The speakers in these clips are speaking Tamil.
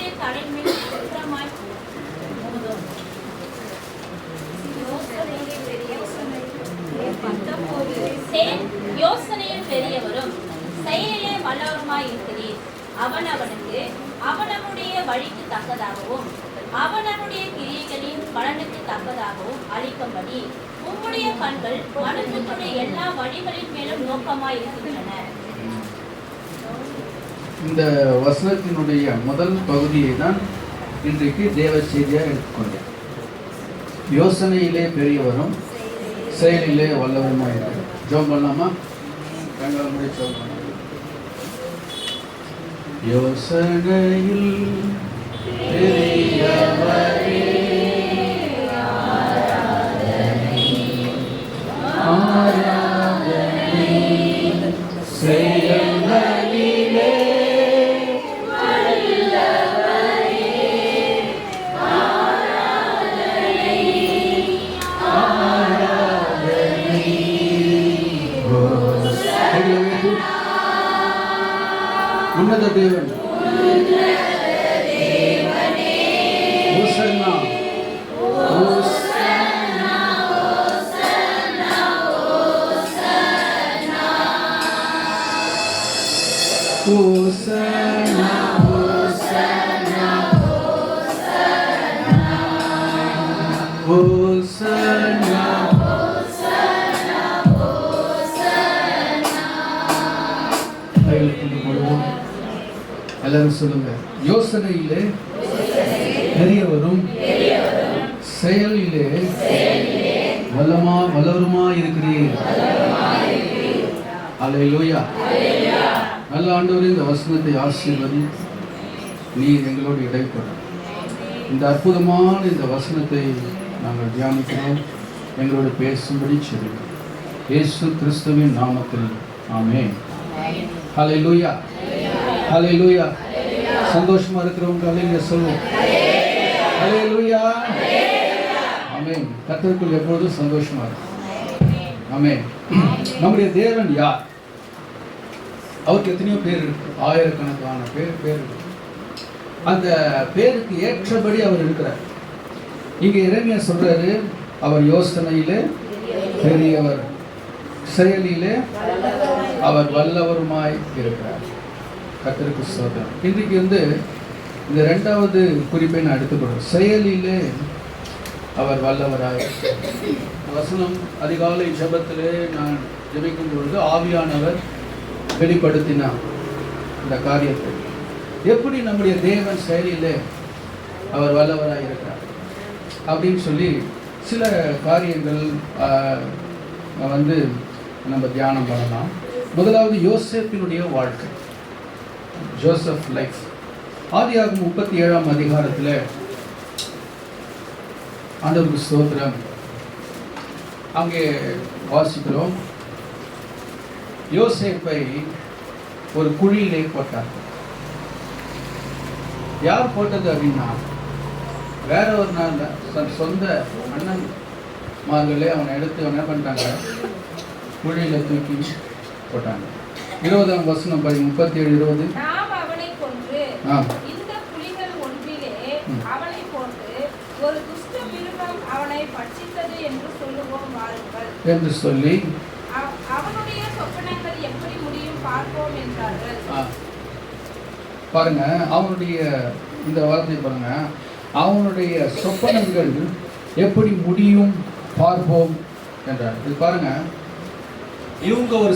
அவனுடைய தலைமையில் குற்றமாய் மோதும். யோசனையில் பெரியவரும் செயலிலே வல்லவருமாய் இருக்கிறீர். அவனவனுக்கு அவனவனுடைய வழிக்கு தக்கதாகவும் அவனவனுடைய கிரியைகளின் பலனுக்கு தக்கதாகவும் அளிக்கும்படி உம்முடைய கண்கள் மனுஷனுடைய எல்லா வழிகளின் மேலும் நோக்கமாய் இருக்கின்றன. இந்த வசனத்தினுடைய முதல் பகுதியை தான் இன்றைக்கு தேவ செய்தியாக எடுத்துக்கொண்டேன். யோசனையிலே பெரியவரும் செயலிலே வல்லவருமாய் இருக்கிறார். ஜெபம் பண்ணலாமா? கண்களை மூடி ஜெபம் பண்ணலாம். யோசனையில் பெரியவரே ஆராதனை செயல்களிலே உன்னத தேவன் ஹோசன்னா ஹோசன்னா ஹோசன்னா ஹோசன்னா எல்லாரும் சொல்லுங்க. யோசனையிலே பெரியவரும் செயலிலே வல்லவருமா இருக்கிறீர். அல்லேலூயா. நல்ல ஆண்டவரே, இந்த வசனத்தை ஆசீர்வதி நீர் எங்களோடு இடைப்படும். இந்த அற்புதமான இந்த வசனத்தை நாங்கள் தியானிக்கிறோம். எங்களோடு பேசும்படி சொல்லுங்கள். இயேசு கிறிஸ்துவின் நாமத்தில் ஆமென். ஹல்லேலூயா. ஹல்லேலூயா. சந்தோஷமா இருக்கிறவங்க அல்லேலூயா சொல்லுவோம். ஹல்லேலூயா. ஆமென். கர்த்தருக்குள் எப்பொழுதும் சந்தோஷமா இருக்கும். ஆமென். நம்முடைய தேவன் யார்? அவருக்கு எத்தனையோ பேர் இருக்கு, ஆயிரக்கணக்கான பேர் இருக்கு. அந்த பேருக்கு ஏற்றபடி அவர் இருக்கிறார். இங்க எரேமியா சொல்றாரு, அவர் யோசனையிலே பெரியவர், செயலிலே அவர் வல்லவருமாய் இருக்கிறார். கர்த்தருக்கு ஸ்தோத்திரம். இன்றைக்கு இந்த இரண்டாவது குறிப்பை நான் எடுத்துக்கொள்கிறேன். செயலிலே அவர் வல்லவராய். வசனம் அதிகாலை ஜெபத்திலே நான் ஜெபிக்கும் பொழுது ஆவியானவர் வெளிப்படுத்தினார் இந்த காரியத்தை. எப்படி நம்முடைய தேவன் செயலிலே அவர் வல்லவராய் இருக்கிறார் அப்படின்னு சொல்லி சில காரியங்கள் நம்ம தியானம் பண்ணலாம். முதலாவது யோசேப்பினுடைய வாழ்க்கை, ஜோசப் லைஃப். ஆதியாகமம் 37ஆம் அதிகாரத்தில் ஆண்டவருக்கு ஸ்தோத்திரம் அங்கே வாசிக்கிறோம். யோசேப்பை ஒரு குழியிலே போட்டார். யார் போட்டது அப்படின்னா வேற ஒரு நாள் சொந்த அண்ணன் மார்களே அவனை எடுத்து என்ன பண்ணிட்டாங்க, குழியில தூக்கி போட்டாங்க. 20ஆம் வசனம் 37 20. நாம் அவனை கொன்று இந்த குழிகள் ஒன்றிலே அவனை போட்டு ஒரு துஷ்ட மிருகம் அவனை பட்சித்தது என்று சொல்லுவோம் வாருங்கள் என்று சொல்லி அவனுடைய சொப்பனங்கள் எப்படி முடியும் பார்ப்போம் என்றார்கள். பாருங்க, அவனுடைய இந்த வார்த்தை பாருங்க, அவனுடைய சொப்பனங்கள் எப்படி முடியும் பார்ப்போம் என்றார். இது பாருங்க, இவங்க ஒரு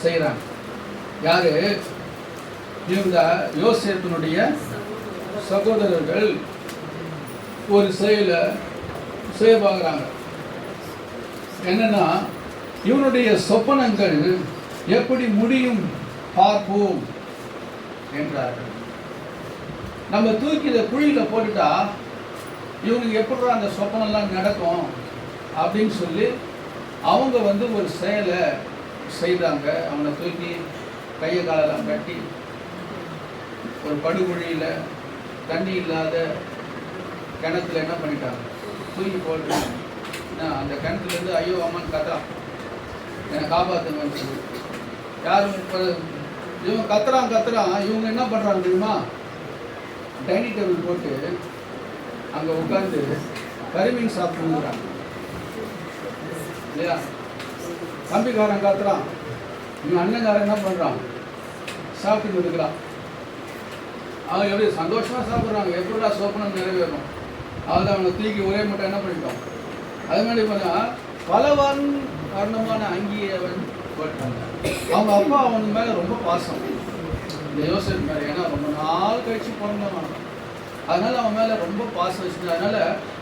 செய்யறாங்க. யாரு? இவங்க யோசேப்பினுடைய சகோதரர்கள் ஒரு செய்ய பார்க்குறாங்க. என்னன்னா, இவனுடைய சொப்பனங்கள் எப்படி முடியும் பார்ப்போம் என்றார்கள். நம்ம தூக்கி இதை குழியில போட்டுட்டா இவனுக்கு எப்படி அந்த சொப்பனம்லாம் நடக்கும் அப்படின்னு சொல்லி அவங்க ஒரு செயலை செய்தாங்க. அவனை தூக்கி கையை காலெல்லாம் கட்டி ஒரு படுகுழியில் தண்ணி இல்லாத கிணத்துல என்ன பண்ணிட்டாங்க, தூக்கி போட்டு அந்த கிணத்துலேருந்து ஐயோ அம்மான்னு கத்துறான், என்னை காப்பாற்றுங்கன்னு சொல்லி. யாரும் இவங்க கத்துறான். இவங்க என்ன பண்ணுறாங்க தெரியுமா? டைனிங் டேபிள் போட்டு அங்கே உட்காந்து கறிமீன் சாப்பிட்டுங்கிறாங்க இல்லையா? தம்பிக்காரன் காத்துறான், இவன் அண்ணன்காரன் என்ன பண்ணுறான், சாப்பிட்டு இருக்கிறான். அவங்க எப்படி சந்தோஷமாக சாப்பிட்றாங்க, எப்படா சோப்பனம் நிறைவேறும். அதில் அவங்க தூக்கி ஒரே மட்டும் என்ன பண்ணிட்டோம். அது மாதிரி பார்த்தா பல வர்ணமான அங்கியை அவன் போட்டாங்க. அவங்க அப்பா அவனுக்கு மேலே ரொம்ப பாசம், இந்த யோசேப்பு மேலே. ஏன்னா ரொம்ப நாள் கழிச்சு பிறந்தவன், அதனால அவன் மேலே ரொம்ப பாசம் வச்சுருந்தா. அதனால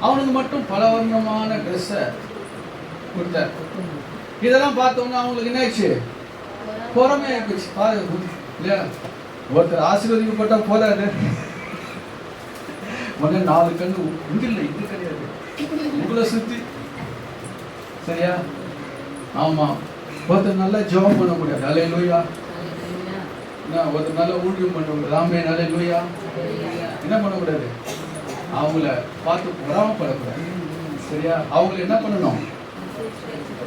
அவனுக்கு மட்டும் பல வர்ணமான ட்ரெஸ்ஸை கொடுத்தார். இதெல்லாம் பார்த்தோம்னா அவங்களுக்கு என்ன ஆயிடுச்சு, பொறாமையா போச்சு. பாருங்க இல்லையா, ஒருத்தர் ஆசீர்வதிக்கப்பட்டா போதாது, உடனே 4 கண்ணு இங்க இல்லை, இது கிடையாது, உங்களை சுத்தி. சரியா? ஆமா. ஒருத்தர் நல்லா ஜெபம் பண்ண முடியாது, அல்லேலூயா. ஒருத்தர் நல்லா ஊழியம் பண்ண முடியாது, ஆமென், அல்லேலூயா. என்ன பண்ணக்கூடாது, அவங்கள பார்த்து பொறாமப்படக்கூடாது. சரியா? அவங்கள என்ன பண்ணணும்,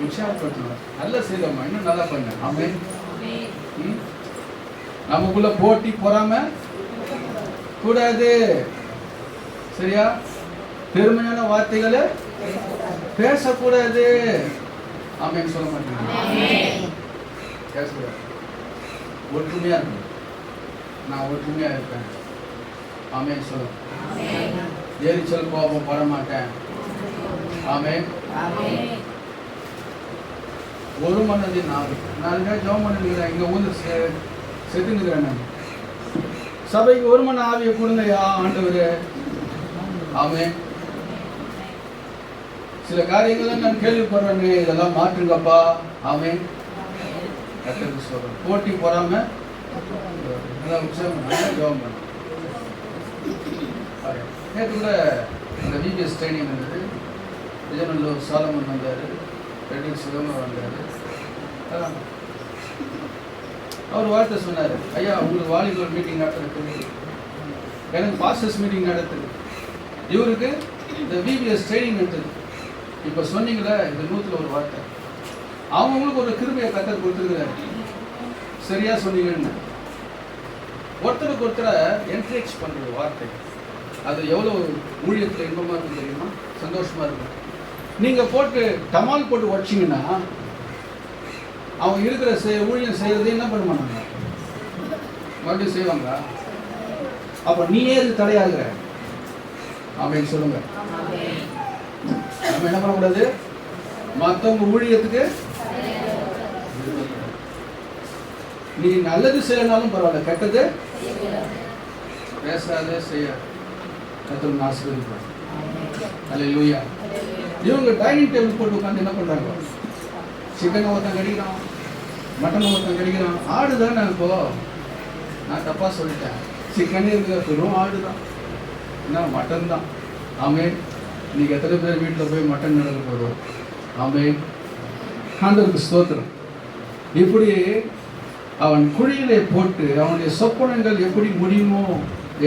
உற்சாகப்படுத்தணும். நல்லா செய்தோம்மா, இன்னும் நல்லா பண்ண, ஆமென். நமக்குள்ள போட்டி பொறாம கூடாது. சரியா? பெருமையான வார்த்தைகளை பேசக்கூடாது. ஆமென் சொல்ல மாட்டேங்க, பேசக்கூடாது. ஒற்றுமையா இருக்கணும். நான் ஒற்றுமையா இருப்பேன், ஆமென் சொல்ல. எரிச்சல் கோபம் பட மாட்டேன், ஆமென். ஒரு மனது 4 ஜெபம் பண்ணிருக்கிறேன். இங்க ஊந்து செத்துங்கிறேன் நான். சபைக்கு ஒரு மன ஆவியை கொடுங்கயா ஆண்டவரே, ஆமென். சில காரியங்களை நான் கேள்விப்படுறேனே, இதெல்லாம் மாற்றுங்கப்பா, ஆமென். கர்த்தருக்கு சொல்றேன். போட்டி போறாம நல்லா உற்சாகம் நல்லா ஜெபம் பண்ண. நேற்று கூட அந்த விபிஎஸ் ட்ரைனிங் இருந்தது. விஜயநல்லூர் சாலமன் வந்தார், ரெட்டிங் சிவமர் வந்தார். அவர் வார்த்தை சொன்னார், ஐயா உங்களுக்கு வாலிபர் மீட்டிங் நடத்துறது, எனக்கு பாஸ்டர்ஸ் மீட்டிங் நடத்துது, இவருக்கு இந்த விபிஎஸ் ட்ரைனிங் நடத்துது. இப்போ சொன்னீங்களே இந்த 100ல் ஒரு வார்த்தை, அவங்களுக்கு ஒரு கிருபையை கத்தர் கொடுத்துருக்குறாரு. சரியா சொன்னீங்கன்னு ஒருத்தருக்கு ஒருத்தரை என்கரேஜ் பண்ணுற வார்த்தை, அது எவ்வளோ ஊழியத்தில் இன்பமாக இருக்கும் தெரியுமா, சந்தோஷமாக இருக்கும். நீங்கள் போட்டு டமால் போட்டு உடச்சிங்கன்னா அவங்க இருக்கிற ஊழியம் செய்கிறது என்ன பண்ண மாட்டாங்க, மறுபடியும் செய்வாங்க. அப்போ நீயே இது தடையாகிற, அப்படின்னு சொல்லுங்க. நம்ம என்ன பண்ணக்கூடாது, மற்றவங்க ஊழியத்துக்கு நீ நல்லது செய்யனாலும் பரவாயில்ல, கெட்டது பேசாதே செய்ய கர்த்தர் ஆசீர்வதிப்பார். அல்லேலூயா. இவங்க டைனிங் டேபிள் போட்டு உட்காந்து என்ன பண்றாங்க, சிக்கனை ஒருத்தன் கடிக்கிறான், மட்டன் ஒருத்தன் கடிக்கிறான். ஆடு தானே இப்போ, நான் தப்பா சொல்லிட்டேன், சிக்கனே இருக்கிற பெரும் ஆடு தான், என்ன மட்டன் தான். ஆமென். இன்னைக்கு எத்தனை பேர் வீட்டில் போய் மட்டன் நடக்க போதும், ஆமென். ஆண்டவருக்கு ஸ்தோத்திரம். இப்படி அவன் குழியிலே போட்டு அவனுடைய சொப்பனங்கள் எப்படி முடியுமோ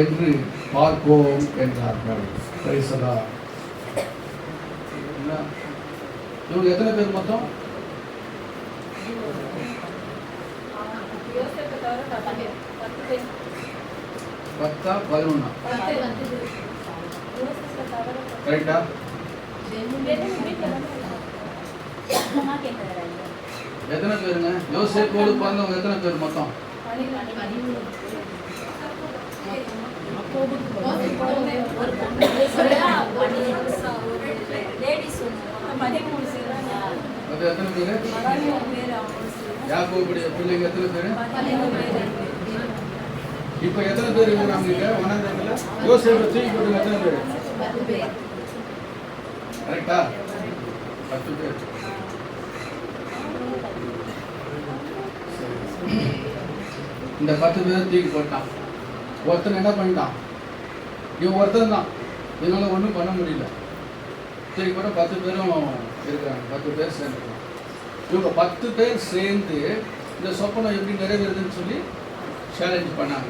என்று பார்ப்போம் என்றார்கள். பிரைசலா. இவங்க எத்தனை பேர் மொத்தம், 10 11 கரெக்டா? எத்தனை பேருங்க யோசேப்போடு பிறந்தவங்க எத்தனை பேர் மொத்தம்? அது எத்தனை பேரு? யாக்கோபுடைய பிள்ளைங்க எத்தனை பேரு? இப்ப எத்தனை பேர் இருக்கிறாங்க வனாந்தரத்துல? யோசேப்பை தூக்கி போட்டு எத்தனை பேரு? கரெக்டா? 10 பேர். இந்த 10 பேரை தூக்கி போட்டான். ஒருத்தன் என்ன பண்ணிட்டான், இவன் ஒருத்தன் தான், இதனால ஒன்றும் பண்ண முடியல. தூக்கி போட்டால் 10 பேரும் இருக்கிறாங்க, 10 பேர் சேர்ந்துருக்காங்க. இவங்க 10 பேர் சேர்ந்து இந்த சொப்பனம் எப்படி நிறைவேறுதுன்னு சொல்லி சேலஞ்ச் பண்ணாங்க.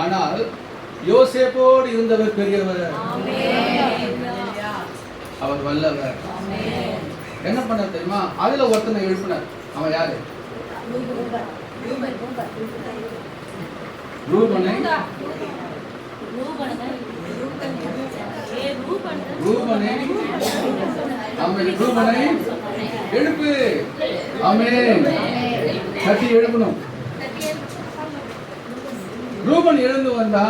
ஆனால் யோசேப்போடு இருந்தவர் பெரியவர், அவர் வல்லவர். என்ன பண்ண தெரியுமா, அதுல ஒருத்தனை எழுப்பினார். அவன் யாரு? ரூபனை ரூபனை ஆமென். ரூபனை எழுப்பு. ஆமென். கட்டி எழுப்பணும். ரூபன் எழுந்து வந்தா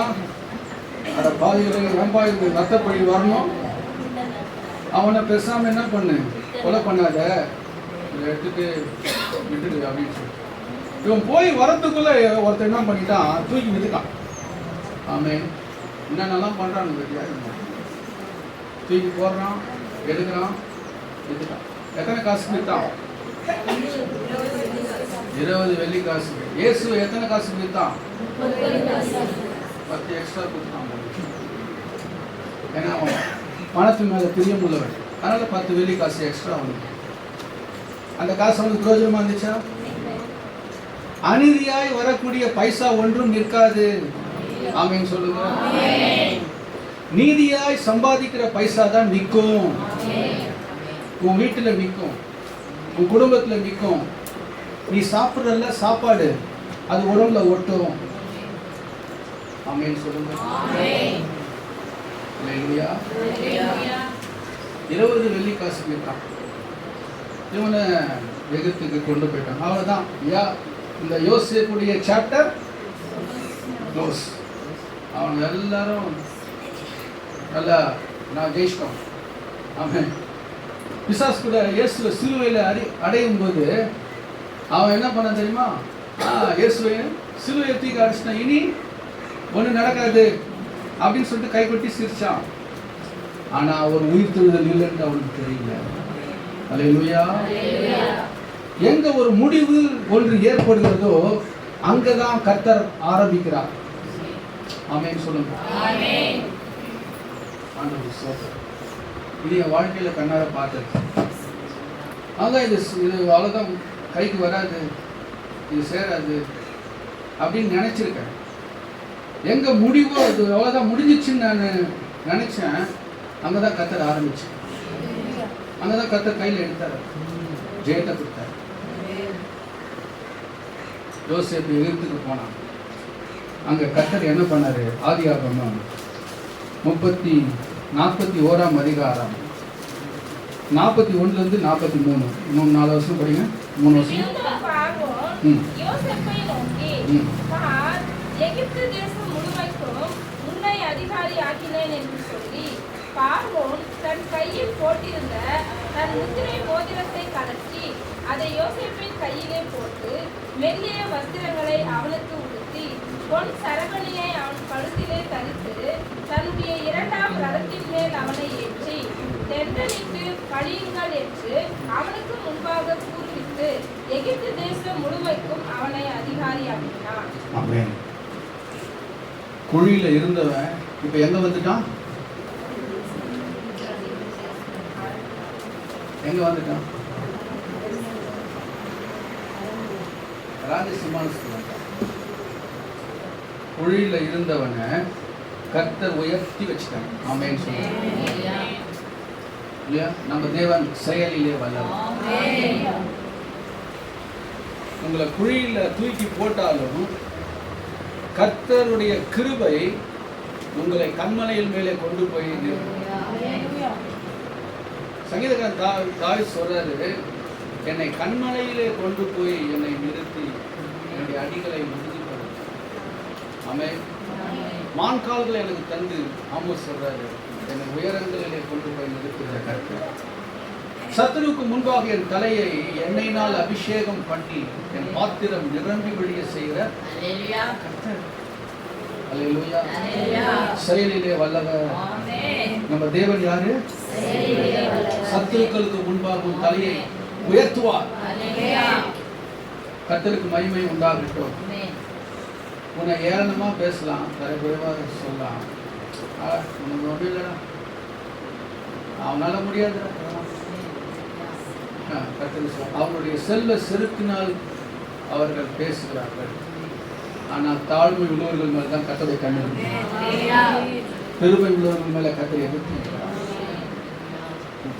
அட பாதிகளை வெம்பாய்க்கு ரத்தப்படி வரணும். அவனை பேசாம என்ன பண்ணு, கொலை பண்ணாத, இதை எடுத்துட்டு விட்டுடு அப்படின்னு சொல்லி இவன் போய் வரத்துக்குள்ள ஒருத்தர் என்ன பண்ணிட்டான், தூக்கி விட்டுட்டான். ஆமென். என்னென்னலாம் பண்றான்னு பத்தியா, தூக்கி போடுறான், எடுக்கிறான், விட்டுட்டான். எத்தனை காசுக்கு வித்தான்? 20 வெள்ளி காசு. இயேசு எத்தனை காசுக்கு வித்தான்? 10 எக்ஸ்ட்ரா கொடுத்தான். ஏன்னா அவன் பணத்து மேல பிரியம் உள்ளவன், அதனால 10 வெள்ளி காசு எக்ஸ்ட்ரா வந்து. அந்த காசு அவனுக்கு பிரயோஜனமா இருந்துச்சா? அநீதியாய் வரக்கூடிய பைசா ஒன்றும் நிற்காது. ஆமென் சொல்லுங்க. நீதியாய் சம்பாதிக்கிற பைசா தான் நிற்கும். உன் வீட்டுல நிற்கும், உன் குடும்பத்துல நிற்கும். நீ சாப்பிட்றல்ல சாப்பாடு, அது உடம்புல ஒட்டும். ஆமென் சொல்லுங்க. அல்லேலூயா. 20 வெள்ளி காசு கேட்டான். இவனை வெகத்துக்கு கொண்டு போயிட்டான். அவ்வளவுதான். இந்த யோசேப்புடைய சாப்டர் க்ளோஸ். அவங்க எல்லாரும் நல்லா நான் ஜெயிச்சிட்டோம். ஆமென். பிசாசு கூட இயேசுவை சிலுவையில் அடையும் போது அவன் என்ன பண்ண தெரியுமா, இயேசுவை சிலுவையை தூக்கி அடிச்சிட்டான், இனி ஒன்றும் நடக்காது அப்படின்னு சொல்லிட்டு கைப்பற்றி சிரிச்சான். ஆனா ஒரு உயிர் தெழுதல் இல்லைன்னு அவனுக்கு தெரியல. அல்லேலூயா. எங்க ஒரு முடிவு ஒன்று ஏற்படுகிறதோ அங்கதான் கர்த்தர் ஆரம்பிக்கிறார். ஆமென் சொல்லுங்க. இது என் வாழ்க்கையில கண்ணார பார்த்தது. அதான் இது அவ்வளவுதான், கைக்கு வராது, இது சேராது அப்படின்னு நினைச்சிருக்கேன். எங்க முடிவோ அது அவ்வளவுதான் முடிஞ்சிச்சுன்னு நான் நினைச்சேன். அங்கதான் கர்த்தர் ஆரம்பிச்சு, அங்கதான் கர்த்தர் கையில் எடுத்தார், ஜெயத்தை கொடுத்தார். யோசேப்பு எகிப்துக்கு போனான். அங்க கர்த்தர் என்ன பண்ணாரு, ஆதியாகமம் 41ஆம் அதிகாரம் 41 43, இன்னும் 4 வருஷம் படிங்க. 3 வருஷம். யோசேப்பை நோக்கி, பார், எகிப்து தேசம் முழுமைக்கும் உன்னை அதிகாரி ஆக்கினேன் என்று சொல்லி பார்வோன் தன் கையில் போட்டிருந்த தன் முத்திரை மோதிரத்தை கலற்றி அதை யோசேப்பின் கையிலே போட்டு மெல்லிய வஸ்திரங்களை அவனுக்கு உடுத்தி பொன் சரவணியை அவன் கழுத்திலே தரித்து தன்னுடைய 2ஆம் ரதத்தின் மேல் அவனை ஏற்றி தென்றலிட்டு பழியுங்கள் என்று அவனுக்கு முன்பாக கூறுவித்து எகிப்து தேசம் முழுமைக்கும் அவனை அதிகாரியாக்கினான். ஆமென். குழியில இருந்தவன் இப்ப எங்க வந்துட்டான்? எங்க வந்துட்டான்? ராஜசிம்மாசனத்துல. குழியில இருந்தவனை கர்த்தர் உயர்த்தி வச்சுட்டாங்க. ஆமென் சொல்லுங்க. இல்லையா? நம்ம தேவன் செயலிலே வல்லவர். உங்களை குழியில தூக்கி போட்டாலும் கர்த்தருடைய கிருபை உங்களை கண்மலையில் மேலே கொண்டு போய் சங்கீதக்காரன் தாவீது சொல்றாரு, என்னை கண்மலையிலே கொண்டு போய் என்னை நிறுத்தி என்னுடைய அடிகளை உறுதிப்படுத்த. ஆமென். மான்கால்களை எனக்கு தந்து, ஆமோஸ் சொல்றாரு, என்னை உயரங்களிலே கொண்டு போய் நிறுத்துகிற கர்த்தர். சத்துருவுக்கு முன்பாக என் தலையை எண்ணெயினால் அபிஷேகம் பண்ணி என் பாத்திரம் நிரம்பி வழிய செய்கிற கர்த்தர். அல்லேலூயா. செயலிலே வல்லவர். நம்ம தேவன் யாரு? சத்துருக்களுக்கு முன்பாக உன் தலையை உயர்த்துவார். கர்த்தருக்கு மகிமை உண்டாகட்டும். உன்னை ஏளனமா பேசலாம், தரைக்குறைவாக சொல்லலாம், உனக்கு ஒன்றும் இல்லைடா, அவனால முடியாது, அவனுடைய செல்வ செருக்கினால் அவர்கள் பேசுகிறார்கள். ஆனால் தாழ்மை உள்ளவர்கள் மேல தான் கர்த்தரை கண்ணு, பெருமை உள்ளவர்கள் மேல கர்த்தரை எதிர்த்து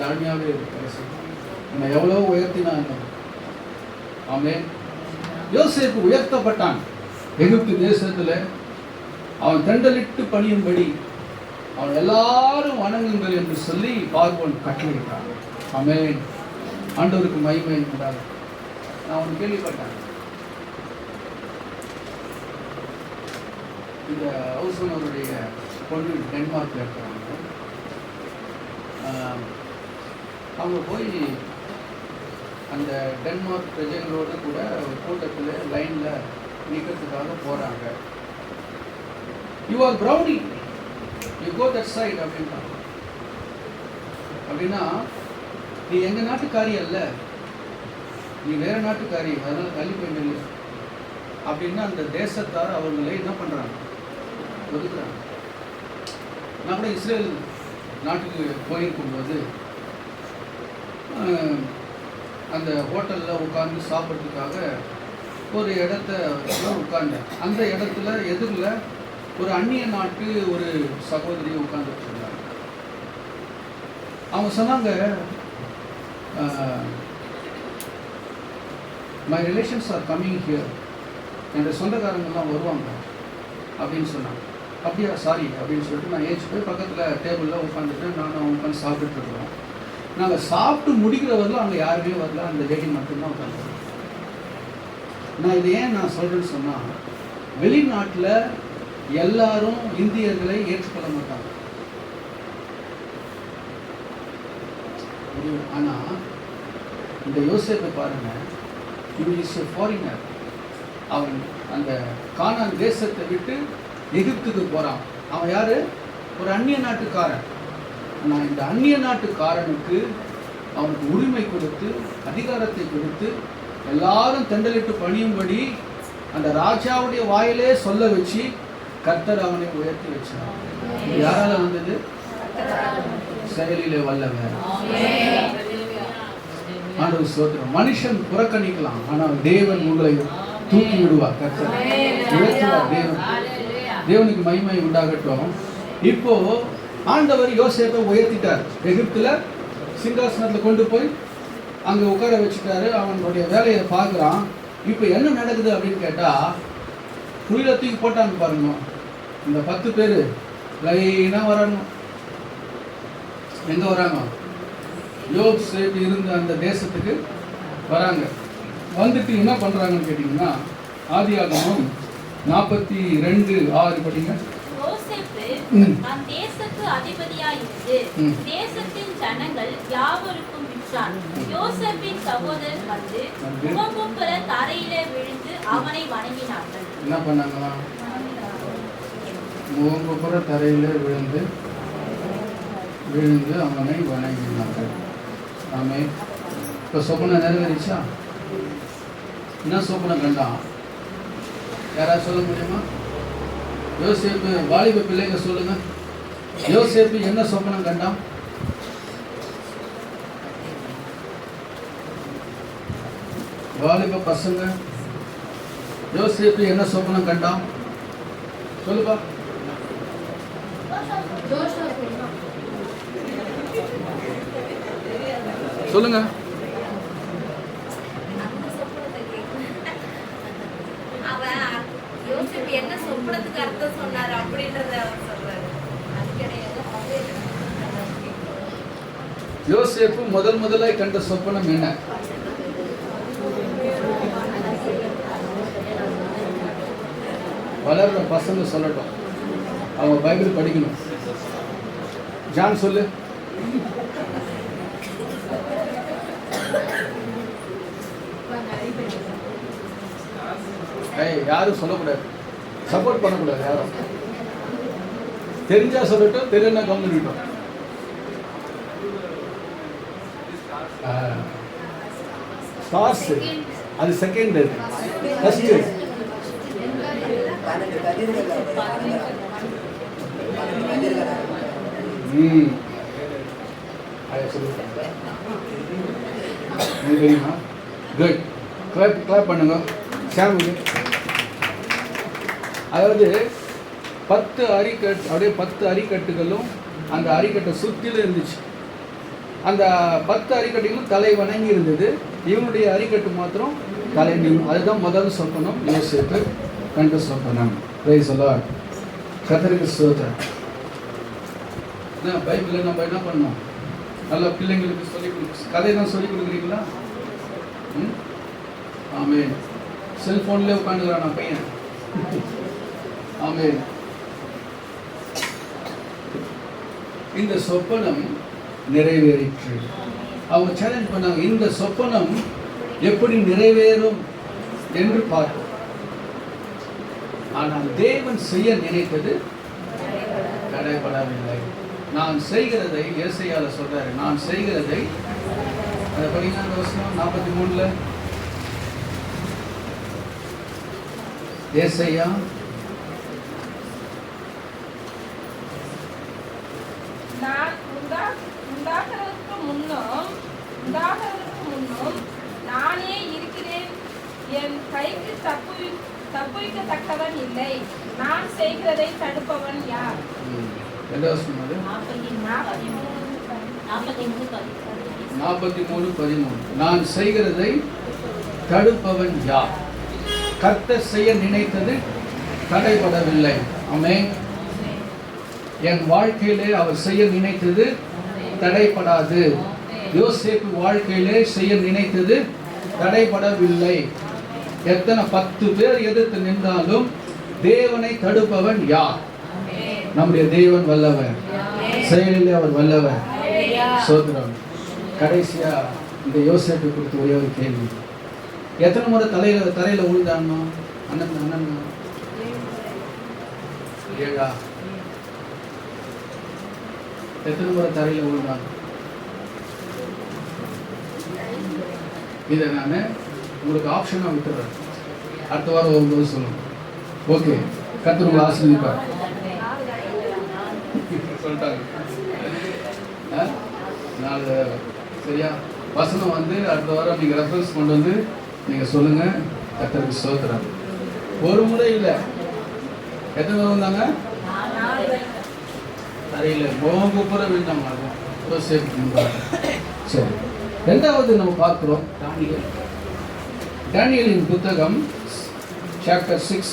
தாழ்மையாவே பேச நம்ம எவ்வளவு உயர்த்தினாங்க. ஆமென். யோசேப்பு உயர்த்தப்பட்டான். எகிப்து தேசத்துல அவன் தண்டலிட்டு பணியும்படி அவன் எல்லாரும் வணங்குங்கள் என்று சொல்லி பார்வோன் கட்டளையிட்டான். ஆமென். ஆண்டவருக்கு மகிமை உண்டாகும். நான் ஒன்று கேள்விப்பட்டேன். இந்த ஹவுஸ்வனுடைய பொண்ணு டென்மார்க்கில் இருக்கிறாங்க. அவங்க போய் அந்த டென்மார்க் பிரஜைகளோடு கூட ஒரு கூட்டத்தில் லைனில் நிற்கிறதுக்காக போகிறாங்க. You are brownie, you go that side அப்படின்றாங்க. அப்படின்னா நீ எங்கள் நாட்டுக்காரி அல்ல, நீ வேறு நாட்டுக்காரி, அதனால் தள்ளி போய் நில்லு அப்படின்னா அந்த தேசத்தார் அவர்களை என்ன பண்ணுறாங்க, ஒதுக்குறாங்க. நான் கூட இஸ்ரேல் நாட்டுக்கு போயிருக்கும்போது அந்த ஹோட்டலில் உட்காந்து சாப்பிட்றதுக்காக ஒரு இடத்த உட்கார்ந்தேன். அந்த இடத்துல எதிரில் ஒரு அந்நிய நாட்டு ஒரு சகோதரி உட்கார்ந்துட்டு இருந்தாங்க. அவங்க சொன்னாங்க, my relations are coming here, என்னுடைய சொந்தக்காரங்கெல்லாம் வருவாங்க அப்படின்னு சொன்னாங்க. அப்படியா, சாரி அப்படின்னு சொல்லிட்டு நான் ஏஞ்சி போய் பக்கத்தில் டேபிளில் உட்காந்துட்டு நானும் உட்காந்து சாப்பிட்டுட்டு இருக்கிறோம். நாங்கள் சாப்பிட்டு முடிக்கிறவர்களும் அங்கே யாருமே வரல, அந்த லேடி மட்டும்தான் உட்காந்து. நான் இது ஏன் நான் சொல்கிறேன்னு சொன்னால், வெளிநாட்டில் எல்லாரும் இந்தியர்களை ஏற்றுக்கொள்ள மாட்டாங்க. ஆனால் இந்த யோசேப்பை பாருங்க, இவன் இஸ் எ ஃபாரினர். அவன் அந்த கானான் தேசத்தை விட்டு எகிப்துக்கு போகிறான். அவன் யார்? ஒரு அந்நிய நாட்டுக்காரன். நான் இந்த அந்நிய நாட்டுக்காரனுக்கு அவனுக்கு உரிமை கொடுத்து அதிகாரத்தை கொடுத்து எல்லாரும் தண்டலிட்டு பணியும்படி அந்த ராஜாவுடைய வாயிலே சொல்ல வச்சு கர்த்தர் அவனை உயர்த்தி வச்சார். யாரால வந்தது? செயலிலே வல்லவர். ஆண்டவர் ஸ்தோத்திரம். மனுஷன் புறக்கணிக்கலாம், ஆனால் தேவன் உங்களை தூக்கி விடுவார். கர்த்தர் உயர்த்துவார். தேவனுக்கு மகிமை உண்டாகட்டும். இப்போ ஆண்டவர் யோசேப்பை உயர்த்திட்டார். எகிப்துல சிங்காசனத்தில் கொண்டு போய் அங்கே உட்கார வச்சுட்டாரு. அவனுடைய வேலையை பார்க்குறான். இப்போ என்ன நடக்குது அப்படின்னு கேட்டால், குயில தூக்கி போட்டாங்க பாருங்க. இந்த 10 பேர் லைனாக வராங்க. எங்கே வராங்க? யோசேப்பு இருந்த அந்த தேசத்துக்கு வராங்க. வந்துட்டு என்ன பண்ணுறாங்கன்னு கேட்டிங்கன்னா, ஆதியாகமம் 42:6 படிங்க. தேசத்து அதிபதியாயிருந்து தேசத்தின் ஜனங்கள் யாவருக்கும் விற்றான். யோசேப்பின் சகோதரர் வந்து முகங்குப்புற தரையிலே விழுந்து அவனை வணங்கினார்கள். என்ன பண்ணாங்களா? முகங்குப்புற தரையிலே விழுந்து அவனை வணங்கினார்கள். ஆமே. இப்போ சொப்பனை நிறைவேறிச்சா? என்ன சொப்பனை கண்டான்? யாராவது சொல்ல முடியுமா? யோசேப்பு வாலிப பிள்ளைங்க சொல்லுங்க. யோசேப்பு என்ன சொப்பனம் கண்டான்? வாலிப பசங்க, யோசேப்பு என்ன சொப்பனம் கண்டான்? சொல்லுப்பா. சொல்லுங்க. என்ன சொப்பனத்துக்கு அர்த்தம் சொன்னாரு அப்படின்றத அவர் சொல்றாரு. யோசேப்பு முதலாய் கண்ட சொப்பனம் என்ன? வளர்ற பசங்க சொல்லட்டும், அவங்க பைபிள் படிக்கணும். ஜான் சொல்லு. யாரும் சொல்லக்கூடாது, சப்போர்ட் பண்ணக்கூடாது. யாரும் தெரிஞ்சா சொல்லட்டும், தெரியலன்னா கவனிட்டோம். ஸ்டார்ஸ் அது செகண்ட், ஃபர்ஸ்ட் தெரியுமா? குட். கிளாப் பண்ணுங்க சாமுக்கு. அதாவது 10 அரிக்கட்டு, அப்படியே 10 அரிக்கட்டுகளும் அந்த அரிக்கட்டை சுற்றிலும் இருந்துச்சு. அந்த 10 அரிக்கட்டுகளும் தலை வணங்கி இருந்தது. இவனுடைய அரிக்கட்டு மாத்திரம் தலை நின்று. அதுதான் முதல் சொப்பனம் யோசேப்பு கண்ட சொப்பனம். Praise the Lord. கர்த்தருக்கு ஸ்தோத்திரம். பைபிளில் நம்ம என்ன பண்ணோம்? நல்ல பிள்ளைங்களுக்கு கதையெல்லாம் சொல்லி கொடுக்குறீங்களா? ஆமென். செல்போன்ல உட்காந்துக்கிறான் பையன். ஆமென். இந்த சொப்பனம் நிறைவேறிற்று. அவங்க சேலஞ்ச் பண்ணாங்க, இந்த சொப்பனம் எப்படி நிறைவேறும் என்று பார்த்தோம். ஆனால் தேவன் செய்ய நினைத்தது தடைபடவில்லை. நான் செய்கிறதை ஏசாயால சொல்றாரு, நான் செய்கிறதை, அதை படிங்க வசனம் 43 ஏசாயா நான் உண்டாகிறதுக்கு முன்னும் நானே இருக்கிறேன், என் கைக்கு தப்புவிக்கத்தக்கவன் இல்லை, நான் செய்கிறதை தடுப்பவன் யார்? எந்த வசனம் அது? 43:13. நான் செய்கிறதை தடுப்பவன் யார்? கர்த்தர் செய்ய நினைத்தது தடைபடவில்லை. ஆமென். என் வாழ்க்கையிலே அவர் செய்ய நினைத்தது தடைபடாது. யோசேப்பு வாழ்க்கையிலே செய்ய நினைத்தது தடைபடவில்லை. எத்தனை 10 பேர் எதிர்த்து நின்றாலும் தேவனை தடுப்பவன் யார்? நம்முடைய தேவன் வல்லவர், செயலிலே அவர் வல்லவர். சோதரம். கடைசியா இந்த யோசேப்பு குறித்து ஒரே ஒரு கேள்வி. எத்தனை முறை தரையில விழுந்தானோ? அண்ணன் 7. எத்தனை முறை தரையில விழுந்தாங்க? இதை நான் உங்களுக்கு ஆப்ஷனாக விட்டுறேன். அடுத்த வாரம் வரும்போது சொல்லுங்க. ஓகே, கர்த்தர் உங்களை ஆசீர்வதிப்பார். சொல்லிட்டாங்க 4 சரியா? வசனம் வந்து அடுத்த வாரம் நீங்கள் ரெஃபரன்ஸ் கொண்டு வந்து நீங்கள் சொல்லுங்கள். கர்த்தருக்கு ஸ்தோத்திரம். ஒரு முறை இல்லை, எத்தனை முறை வந்தாங்க? தரையில் கோபுர விழுந்தாங்க. சரி, ரெண்டாவது நம்ம பார்க்கிறோம் தானியேலின் புத்தகம் சாப்டர் 6.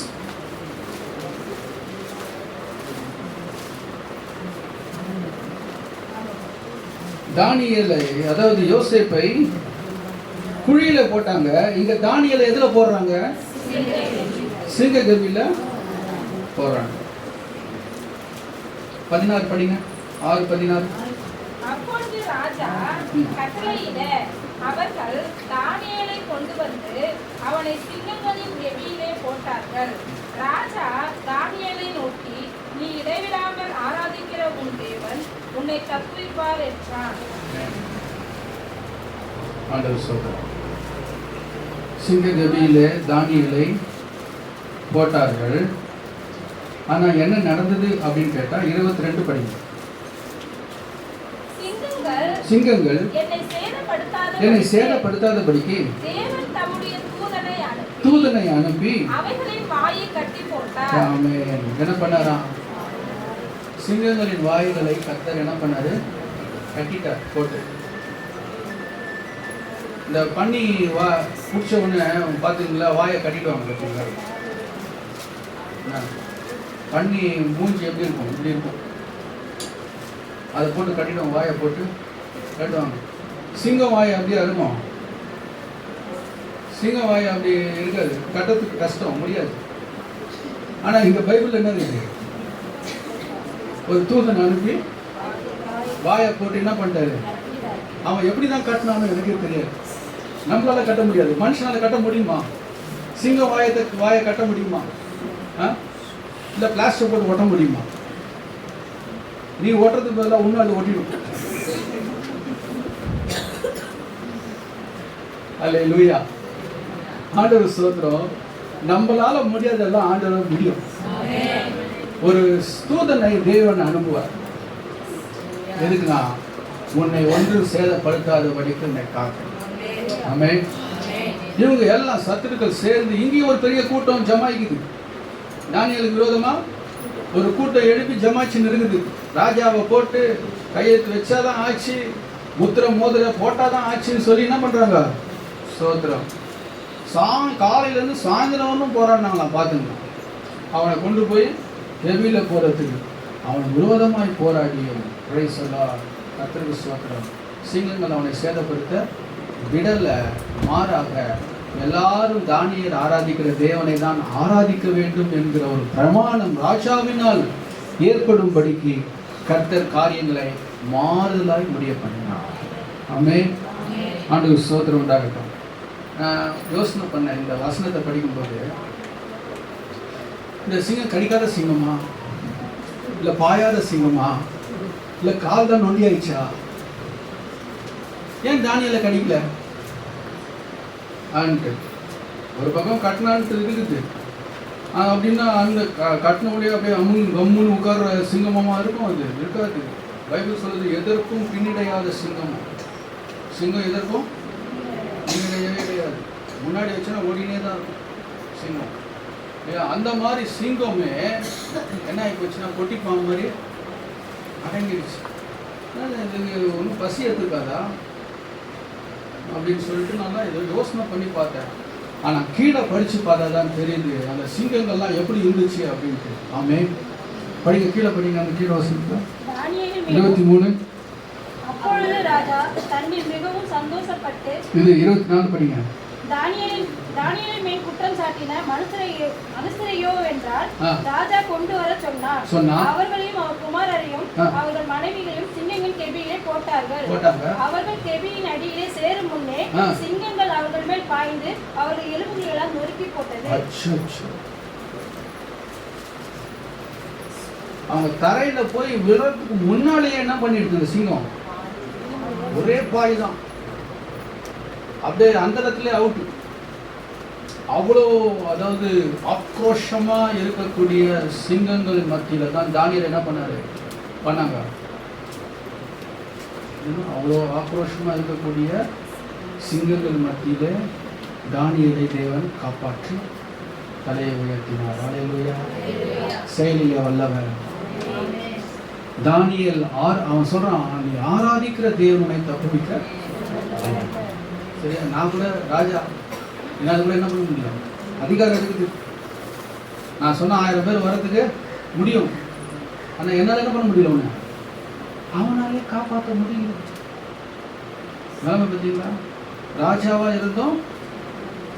தானியேலை, அதாவது யோசேப்பை குழியில போட்டாங்க. இங்க தானியேலை எதுல போடுறாங்க? சிங்க கர்வில போடுறாங்க. 16 படிங்க. 6:16. அப்பொழுது ராஜா கட்டளையிட அவர்கள் தானியேலை கொண்டு வந்து அவனை சிங்கங்களின் கெபியிலே போட்டார்கள். ராஜா தானியேலை நோக்கி, நீ இடைவிடாமல் ஆராதிக்கிற உன் தேவன் உன்னை தப்புவிப்பார் என்றான். ஆண்டவர் சொல்றார், சிங்க கெபியிலே தானியேலை போட்டார்கள். ஆனா என்ன நடந்தது அப்படின்னு கேட்டா 22 படிங்க. சிங்கங்கள் என்னை சேதப்படுத்தாதபடிக்கு தூதனை அனுப்பி ஆமென். என்ன பண்ணாராம்? சிங்கங்களின் வாய்களை கர்த்தர் என்ன பண்ணாரு? கட்டிட்டார், போட்டு. இந்த பண்ணி பிடிச்ச உடனே பார்த்தீங்களா, வாயை கட்டிடுவாங்க. பார்த்தீங்களா, பண்ணி மூஞ்சி எப்படி இருக்கும்? இப்படி இருக்கும். அதை போட்டு கட்டிடுவாங்க, வாயை போட்டு கட்டுவாங்க. சிங்கம் வாயை அப்படியே இருக்கும். சிங்கம் வாயை அப்படி இருக்காது, கட்டுறதுக்கு கஷ்டம், முடியாது. ஆனால் இங்கே பைபிள் என்ன இருக்கு? ஒரு தூதன் அனுப்பி வாயை போட்டு என்ன பண்ணிட்டாரு? அவன் எப்படி தான் கட்டினான்னு எனக்கே தெரியாது. நம்மளால கட்ட முடியாது. மனுஷனால கட்ட முடியுமா? சிங்கம் வாயை கட்ட முடியுமா? இல்லை பிளாஸ்டர் போட்டு ஒட்ட முடியுமா? நீ ஓட்டுறதுக்கு பதிலாக ஒன்றும் அது ஒட்டிடும். அல்லேலூயா. ஆண்டவர் ஸ்தோத்திரம். நம்மளால முடியாதெல்லாம் ஆண்டவர் முடியும். ஒரு தூதனை தேவன் அனுப்புவார். எதுக்குன்னா, உன்னை ஒன்றும் சேதப்படுத்தாதபடிக்கு உன்னை காக்கும். ஆமென். இவங்க எல்லாம் சத்துருக்கள் சேர்ந்து இங்கேயும் ஒரு பெரிய கூட்டம் ஜமாய்க்குது. தானியேலுக்கு விரோதமா ஒரு கூட்டம் எழுப்பி ஜமாய்ச்சி இருக்குது. ராஜாவை போட்டு கையெழுத்து வச்சாதான் ஆச்சு, முத்திர மோதிர போட்டாதான் ஆச்சுன்னு சொல்லி என்ன பண்றாங்க? ஸ்தோத்திரம். காலையிலேருந்து சாயந்தரம் ஒன்றும் போராடினாங்களாம். பார்த்துங்க, அவனை கொண்டு போய் கெபியில போறதுக்கு அவன் விரோதமாய் போராடிய பிரைஸ் எல்லாம் கர்த்தருக்கு ஸ்தோத்திரம். சிங்கங்கள் அவனை சேதப்படுத்த விடல, மாறாக எல்லாரும் தானியேல் ஆராதிக்கிற தேவனை தான் ஆராதிக்க வேண்டும் என்கிற ஒரு பிரமாணம் ராஜாவினால் ஏற்படும்படிக்கு கர்த்தர் காரியங்களை மாறுதலாய் முடிய பண்ணினார். ஆமென். ஆண்டவருக்கு ஸ்தோத்திரம் உண்டாகட்டும். யோசனை பண்ண இந்த வசனத்தை படிக்கும்போது, இந்த சிங்கம் கடிக்காத சிங்கமா, இல்லை பாயாத சிங்கமா, இல்லை கால் தான் நொண்டி ஆயிடுச்சா, ஏன் தானியேலை கடிக்கல ஆன்ட்டு ஒரு பக்கம் கட்டினான்ட்டு இருக்குது. அப்படின்னா அந்த கட்டினோடைய அப்படியே கம்முன்னு உட்கார்ற சிங்கமாக இருக்கும், அது இருக்காது. பைபிள் சொல்லுது எதற்கும் பின்னிடையாத சிங்கம். சிங்கம் எதற்கும் பின்னிடையவே கிடையாது, முன்னாடி வச்சுன்னா ஓடினே தான் இருக்கும் சிங்கம். அந்த மாதிரி சிங்கமே என்ன ஆகி போச்சுன்னா கொட்டிப்பான் மாதிரி அடங்கிடுச்சு. இது ஒன்றும் பசி எடுத்துக்காதா அப்படின்னு சொல்லிட்டு நான் தான் இதை யோசனை பண்ணி பார்த்தேன். ஆனால் கீழே படித்து பார்த்தா தான் தெரியுது அந்த சிங்கங்கள்லாம் எப்படி இருந்துச்சு அப்படின்ட்டு. ஆமென். படிங்க, கீழே படிங்க, அந்த கீழே வசனத்தை 23. அப்பொழுது ராஜா தன்னில் மிகவும் சந்தோஷப்பட்டு, இது 24 படிங்க. தானியேலின் மேல் குற்றம் சாட்டின மனுஷரையோ என்றால் ராஜா கொண்டு வர சொன்னார். அவர்களையும் அவர் குமாரரையும் அவர்கள் மனைவிகளையும் சிங்கங்கள் கெபியிலே போட்டார்கள். அவர்கள் கெபியின் அடியிலே சேரும் முன்னே சிங்கங்கள் அவர்கள் மேல் பாய்ந்து அவர்கள் எலும்புகளை எல்லாம் நொறுக்கி போட்டது. அவங்க தரையில போய் விழறதுக்கு முன்னாலேயே என்ன பண்ணிட்டு சிங்கம் ஒரே பாய் தான், அப்படியே அந்த இடத்துல அவுட்டு. அவ்வளோ, அதாவது ஆக்ரோஷமா இருக்கக்கூடிய சிங்கங்கள் மத்தியில தான் தானியேல் என்ன பண்ணாங்க. அவ்வளோ ஆக்ரோஷமா இருக்கக்கூடிய சிங்கங்கள் மத்தியில தானியேலை தேவன் காப்பாற்றி தலையை உயர்த்தினார். அல்லேலூயா. செயலிலே வல்லவர் தானியேல். அவன் சொல்றான், நீ ஆராதிக்கிற தேவனை தப்புவிக்க. சரியா? நான் கூட ராஜா, என்னால் கூட என்ன பண்ண முடியல, அதிகாரம் இருக்குது. நான் சொன்ன 1000 பேர் வர்றதுக்கு முடியும், ஆனால் என்னால் என்ன பண்ண முடியல, ஒன்று அவனாலே காப்பாற்ற முடியல. நிலைமை பார்த்தீங்களா? ராஜாவா இருந்தோம்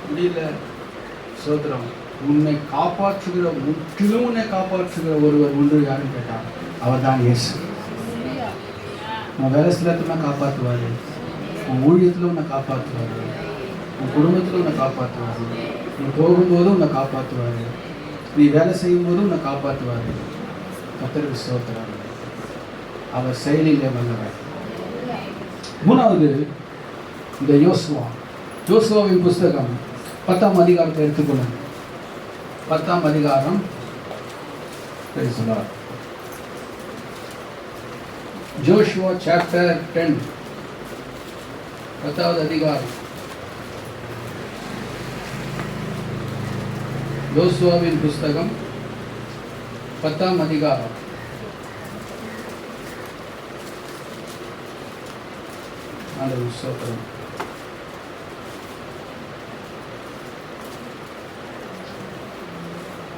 முடியல. சோத்திரம். உன்னை காப்பாற்றுகிற, முற்றிலும் உன்னை காப்பாற்றுகிற ஒருவர் ஒன்று யாருன்னு கேட்டார், அவர் தான் இயேசு. உன் வேலை ஸ்தலத்துல காப்பாற்றுவார், உன் ஊழியத்தில் உன்னை காப்பாற்றுவார், உன் குடும்பத்தில் உன்னை காப்பாற்றுவார், நீ போகும்போது உன்னை காப்பாற்றுவார், நீ வேலை செய்யும் போது உன்னை காப்பாற்றுவார். கர்த்தருக்கு ஸ்தோத்திரம். அவர் செயலிலே வல்லவர். மூணாவது, இந்த யோசுவாவின் புஸ்தகம் 10ஆம் அதிகாரத்தை எடுத்துக்கொள்ளும். 10ஆம் அதிகாரம் பேசலாம். ஜோஷுவா சாப்டர் 10, 10வது அதிகாரம். யோசுவாவின் புஸ்தகம் 10ஆம் அதிகாரம். ஆண்டவர் ஸ்தோத்திரம்.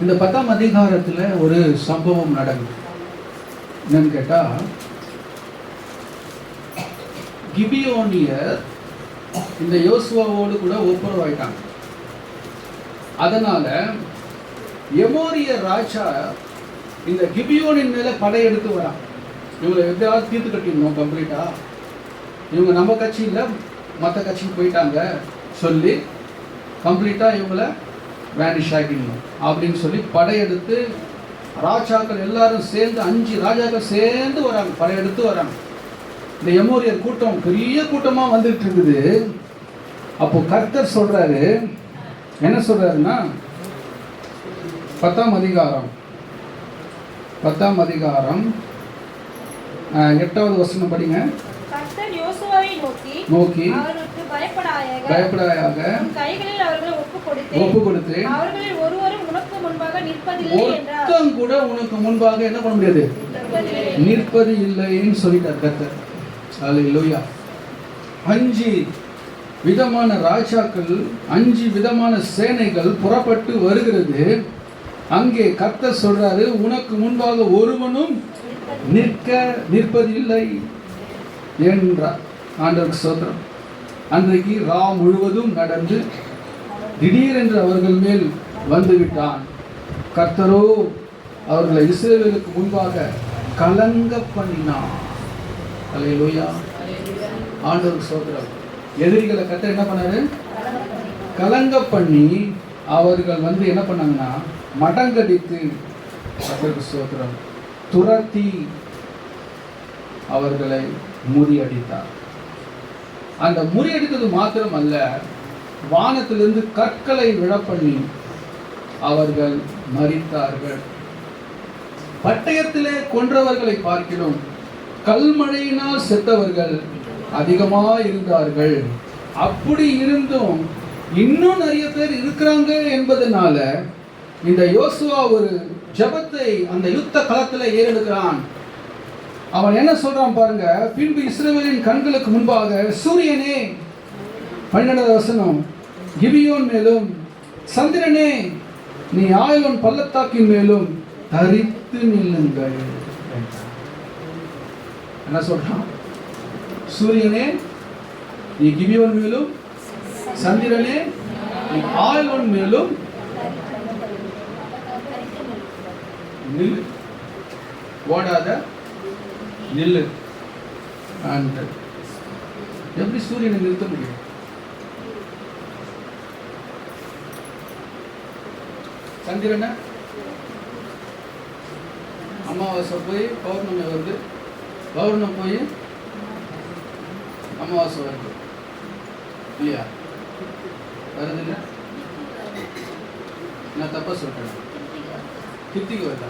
இந்த 10ஆம் அதிகாரத்தில் ஒரு சம்பவம் நடக்குது. என்னன்னு கேட்டா, கிபியோனியர் இந்த யோசுவாவோடு கூட ஒப்புரவாயிட்டாங்க. அதனால எமோரிய ராஜா இந்த கிபியோனின் மேல படையெடுத்து வரான். இவங்களை எப்படியாவது தீர்த்து கட்டிடணும் கம்ப்ளீட்டா, இவங்க நம்ம கட்சியில் மற்ற கட்சிக்கு போயிட்டாங்க சொல்லி கம்ப்ளீட்டா இவங்களை வேனிஷ் ஆகிடணும் அப்படின்னு சொல்லி படையெடுத்து ராஜாக்கள் எல்லாரும் சேர்ந்து 5 ராஜாக்கள் சேர்ந்து வராங்க, படையெடுத்து வராங்க. இந்த எமோரியர் கூட்டம் பெரிய கூட்டமா வந்துட்டு இருக்குது. அப்போ கர்த்தர் சொல்றாரு, என்ன சொல்றாருன்னா, 10ஆம் அதிகாரம் 8வது வசனம் படிங்க. கர்த்தர் யோசுவாவை நோக்கி அவர்களுக்கு பயப்படாயாக உன் கைகளில் அவர்களை ஒப்பு கொடுத்து அவர்களில் ஒருவரும் உனக்கு முன்பாக நிற்பதில்லை என்றார். ஒருத்தன் கூட உனக்கு முன்பாக என்ன பண்ண முடியாது, நிற்பது இல்லைன்னு சொல்லிட்டார் கர்த்தர். அல்லேலூயா. 5 விதமான ராஜாக்கள், 5 விதமான சேனைகள் புறப்பட்டு வருகிறது. அங்கே கர்த்தர் சொல்றாரு, உனக்கு முன்பாக ஒருவனும் நிற்பதில்லை என்றார். ஆண்டவருக்கு ஸ்தோத்திரம். அன்றைக்கு ரா முழுவதும் நடந்து திடீரென்று அவர்கள் மேல் வந்துவிட்டான். கர்த்தரோ அவர்களை இஸ்ரவேலுக்கு முன்பாக கலங்க பண்ணினான். அல்லேலூயா. ஆண்டவருக்கு ஸ்தோத்திரம். எதிரிகளை கர்த்தர் என்ன பண்ணாரு? கலங்க பண்ணி அவர்கள் வந்து என்ன பண்ணாங்கன்னா மடங்கடித்து, கர்த்தருக்கு ஸ்தோத்திரம், துரத்தி அவர்களை முறியடித்தார். அந்த முறியடித்தது மாத்திரம் அல்ல, வானத்திலிருந்து கற்களை விழப்பண்ணி அவர்கள் மரித்தார்கள். பட்டயத்திலே கொன்றவர்களை பார்க்கிறோம், கல்மழையினால் செத்தவர்கள் அதிகமாக இருந்தார்கள். அப்படி இருந்தும் இன்னும் நிறைய பேர் இருக்கிறாங்க என்பதனால இந்த யோசுவா ஒரு ஜெபத்தை அந்த யுத்த களத்தில் ஏறெடுக்கிறான். அவன் என்ன சொல்றான் பாருங்க. பின்பு இஸ்ரவேலின் கண்களுக்கு முன்பாக சூரியனே, 12வது வசனம், கிபியோன் மேலும், சந்திரனே நீ ஆயலோன் பள்ளத்தாக்கின் மேலும் தரித்து நில்லுங்கள். என்ன சொல்றான்? சூரியனே நீ கிபியோன் மேலும், சந்திரனே நீ ஆயலோன் மேலும் நில்லு, ஓடாத நில்லு. எப்படி சூரியனை நிறுத்த முடியும்? சந்திரனை அமாவாசை போய் பௌர்ணமி வருது, பௌர்ணமி போய் அமாவாசை வருது இல்லையா? வருது இல்லை? நான் தப்பா சொல்றேன். கிருத்திகை வருதா?